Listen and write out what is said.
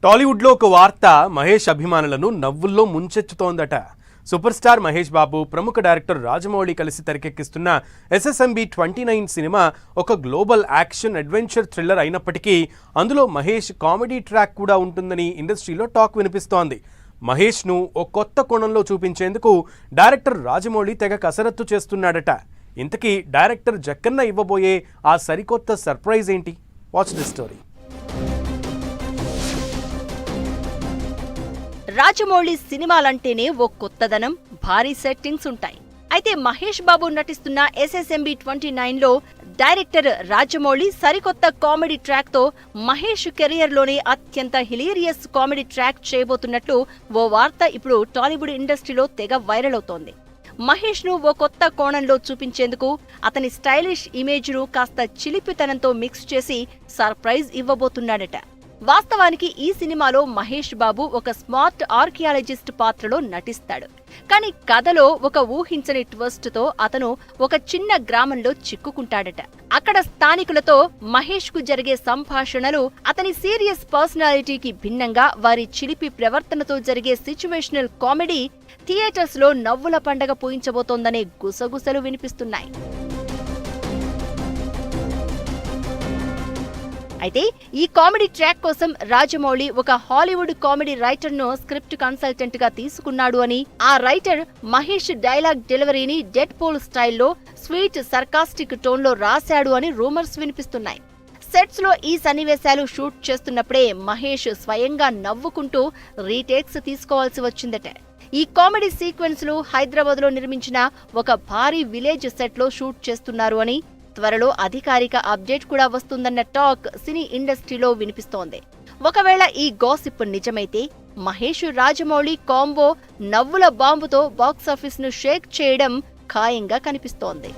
టాలీవుడ్లో ఒక వార్త మహేష్ అభిమానులను నవ్వుల్లో ముంచెత్తుతోందట. సూపర్ స్టార్ మహేష్ బాబు, ప్రముఖ డైరెక్టర్ రాజమౌళి కలిసి తెరకెక్కిస్తున్న SSMB 29 సినిమా ఒక గ్లోబల్ యాక్షన్ అడ్వెంచర్ థ్రిల్లర్ అయినప్పటికీ అందులో మహేష్ కామెడీ ట్రాక్ కూడా ఉంటుందని ఇండస్ట్రీలో టాక్ వినిపిస్తోంది. మహేష్ను ఓ కొత్త కోణంలో చూపించేందుకు డైరెక్టర్ రాజమౌళి తెగ కసరత్తు చేస్తున్నాడట. ఇంతకీ డైరెక్టర్ జక్కన్న ఇవ్వబోయే ఆ సరికొత్త సర్ప్రైజ్ ఏంటి? Watch the story. రాజమౌళి సినిమాలంటేనే ఓ కొత్తదనం, భారీ సెట్టింగ్స్ ఉంటాయి. అయితే మహేష్ బాబు నటిస్తున్న SSMB 29లో డైరెక్టర్ రాజమౌళి సరికొత్త కామెడీ ట్రాక్ తో మహేష్ కెరియర్లోనే అత్యంత హిలేరియస్ కామెడీ ట్రాక్ చేయబోతున్నట్లు ఓ వార్త ఇప్పుడు టాలీవుడ్ ఇండస్ట్రీలో తెగ వైరల్ అవుతోంది. మహేష్ ను ఓ కొత్త కోణంలో చూపించేందుకు అతని స్టైలిష్ ఇమేజ్ ను కాస్త చిలిపితనంతో మిక్స్ చేసి సర్ప్రైజ్ ఇవ్వబోతున్నాడట. వాస్తవానికి ఈ సినిమాలో మహేష్ బాబు ఒక స్మార్ట్ ఆర్కియాలజిస్ట్ పాత్రలో నటిస్తాడు. కానీ కథలో ఒక ఊహించని ట్విస్ట్ తో అతను ఒక చిన్న గ్రామంలో చిక్కుకుంటాడట. అక్కడ స్థానికులతో మహేష్ కు జరిగే సంభాషణలు అతని సీరియస్ పర్సనాలిటీకి భిన్నంగా వారి చిలిపి ప్రవర్తనతో జరిగే సిచ్యువేషనల్ కామెడీ థియేటర్స్ లో నవ్వుల పండగ పూయించబోతోందనే గుసగుసలు వినిపిస్తున్నాయి. అయితే ఈ కామెడీ ట్రాక్ కోసం రాజమౌళి ఒక హాలీవుడ్ కామెడీ రైటర్ ను స్క్రిప్ట్ కన్సల్టెంట్ గా తీసుకున్నాడు అని, ఆ రైటర్ మహేష్ డైలాగ్ డెలివరీని డెడ్ పోల్ స్టైల్లో స్వీట్ సర్కాస్టిక్ టోన్ లో రాశాడు అని రూమర్స్ వినిపిస్తున్నాయి. సెట్స్ లో ఈ సన్నివేశాలు షూట్ చేస్తున్నప్పుడే మహేష్ స్వయంగా నవ్వుకుంటూ రీటేక్స్ తీసుకోవాల్సి వచ్చిందట. ఈ కామెడీ సీక్వెన్స్ లు హైదరాబాద్ లో నిర్మించిన ఒక భారీ విలేజ్ సెట్ లో షూట్ చేస్తున్నారు అని, త్వరలో అధికారిక అప్డేట్ కూడా వస్తుందన్న టాక్ సినీ ఇండస్ట్రీలో వినిపిస్తోంది. ఒకవేళ ఈ గాసిప్ నిజమైతే మహేష్ రాజమౌళి కాంబో నవ్వుల బాంబుతో బాక్సాఫీస్ ను షేక్ చేయడం ఖాయంగా కనిపిస్తోంది.